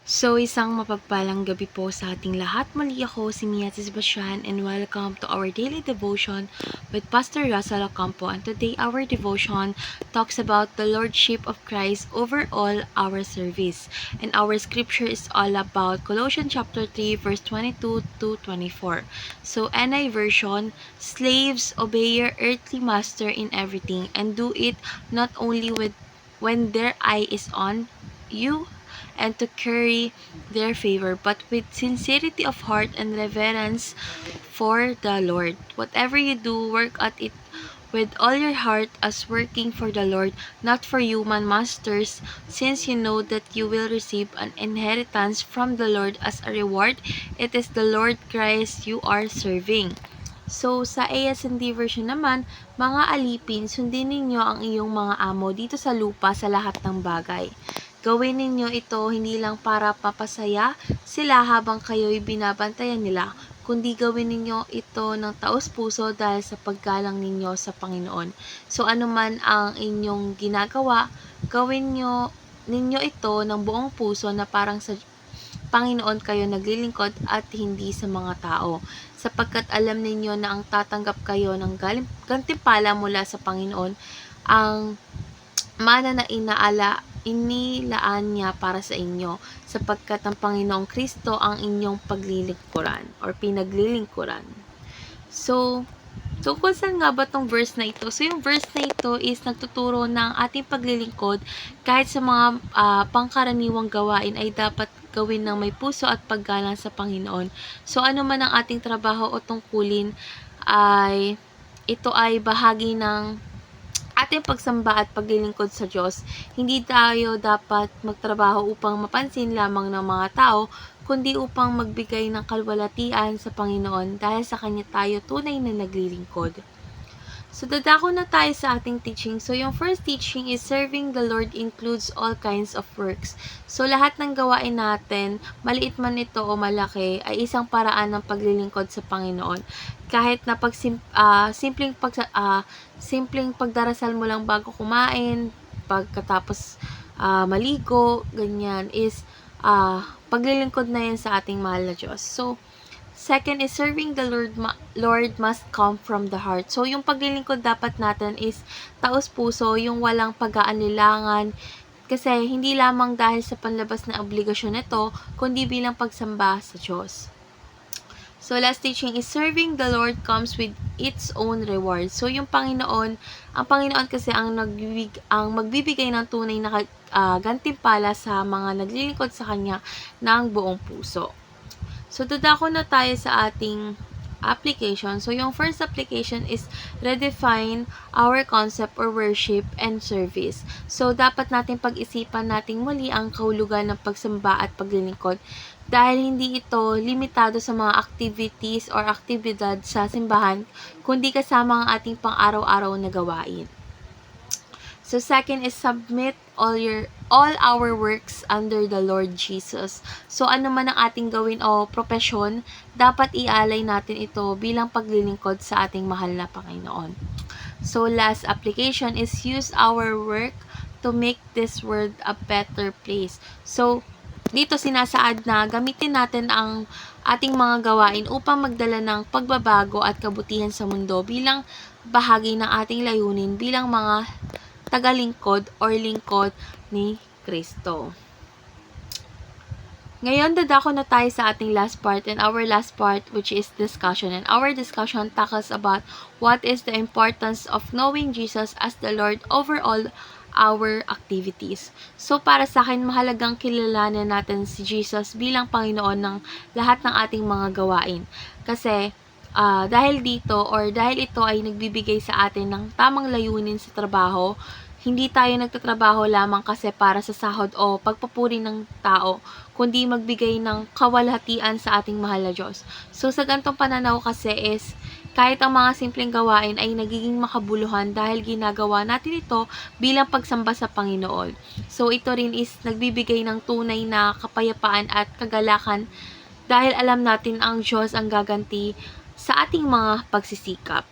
Isang mapagpalang gabi po sa ating lahat. Muli ako si Mia Sebastian and welcome to our daily devotion with Pastor Russell Ocampo. And today our devotion talks about the Lordship of Christ over all our service. And our scripture is all about Colossians chapter 3 verse 22 to 24. So NI version, slaves, obey your earthly master in everything and do it not only when their eye is on you and to curry their favor, but with sincerity of heart and reverence for the Lord. Whatever you do, work at it with all your heart as working for the Lord, not for human masters, since you know that you will receive an inheritance from the Lord as a reward. It is the Lord Christ you are serving. Sa AS&D version naman, mga alipin, sundin ninyo ang iyong mga amo dito sa lupa sa lahat ng bagay. Gawin ninyo ito hindi lang para papasaya sila habang kayo'y binabantayan nila, kundi gawin ninyo ito ng taos-puso dahil sa paggalang ninyo sa Panginoon. Ano man ang inyong ginagawa, gawin ninyo ito ng buong puso na parang sa Panginoon kayo naglilingkod at hindi sa mga tao, sapagkat alam ninyo na ang tatanggap kayo ng gantimpala mula sa Panginoon, ang mana na inilaan niya para sa inyo, sapagkat ang Panginoong Kristo ang inyong paglilingkuran or pinaglilingkuran. Tungkol saan nga ba tong verse na ito? Yung verse na ito is nagtuturo ng ating paglilingkod kahit sa mga pangkaraniwang gawain ay dapat gawin ng may puso at paggalang sa Panginoon. Ano man ang ating trabaho o tungkulin ay ito ay bahagi ng ating pagsamba at paglilingkod sa Diyos. Hindi tayo dapat magtrabaho upang mapansin lamang ng mga tao, kundi upang magbigay ng kalwalatian sa Panginoon dahil sa Kanya tayo tunay na naglilingkod. Dadako na tayo sa ating teaching. Yung first teaching is serving the Lord includes all kinds of works. Lahat ng gawain natin, maliit man ito o malaki, ay isang paraan ng paglilingkod sa Panginoon. Kahit na simpleng pagdarasal mo lang bago kumain, pagkatapos maligo, ganyan, is paglilingkod na yan sa ating mahal na Diyos. Second is serving the Lord must come from the heart. Yung paglilingkod dapat natin is taos-puso, yung walang pag-aanilangan, kasi hindi lamang dahil sa panlabas na obligasyon nito, kundi bilang pagsamba sa Diyos. Last teaching is serving the Lord comes with its own reward. Yung Panginoon, ang Panginoon kasi ang magbibigay ng tunay na gantimpala sa mga naglilingkod sa Kanya ng buong puso. Dadako na tayo sa ating application. Yung first application is redefine our concept or worship and service. Dapat natin pag-isipan nating muli ang kahulugan ng pagsamba at paglilingkod, dahil hindi ito limitado sa mga activities or aktibidad sa simbahan, kundi kasama ang ating pang-araw-araw na gawain. Second is submit all our works under the Lord Jesus. Ano man ang ating gawin o propesyon, dapat ialay natin ito bilang paglilingkod sa ating mahal na Panginoon. Last application is use our work to make this world a better place. Dito sinasaad na gamitin natin ang ating mga gawain upang magdala ng pagbabago at kabutihan sa mundo bilang bahagi ng ating layunin bilang mga tagalingkod or lingkod ni Kristo. Ngayon, dadako na tayo sa ating last part, and our last part, which is discussion. And our discussion tackles about what is the importance of knowing Jesus as the Lord over all our activities. Para sa akin, mahalagang kilalanin natin si Jesus bilang Panginoon ng lahat ng ating mga gawain. Kasi, dahil ito ay nagbibigay sa atin ng tamang layunin sa trabaho, hindi tayo nagtatrabaho lamang kasi para sa sahod o pagpupuri ng tao, kundi magbigay ng kawalhatian sa ating mahal na Diyos. Sa ganitong pananaw kasi is, kahit ang mga simpleng gawain ay nagiging makabuluhan dahil ginagawa natin ito bilang pagsamba sa Panginoon. Ito rin is nagbibigay ng tunay na kapayapaan at kagalakan dahil alam natin ang Diyos ang gaganti sa ating mga pagsisikap.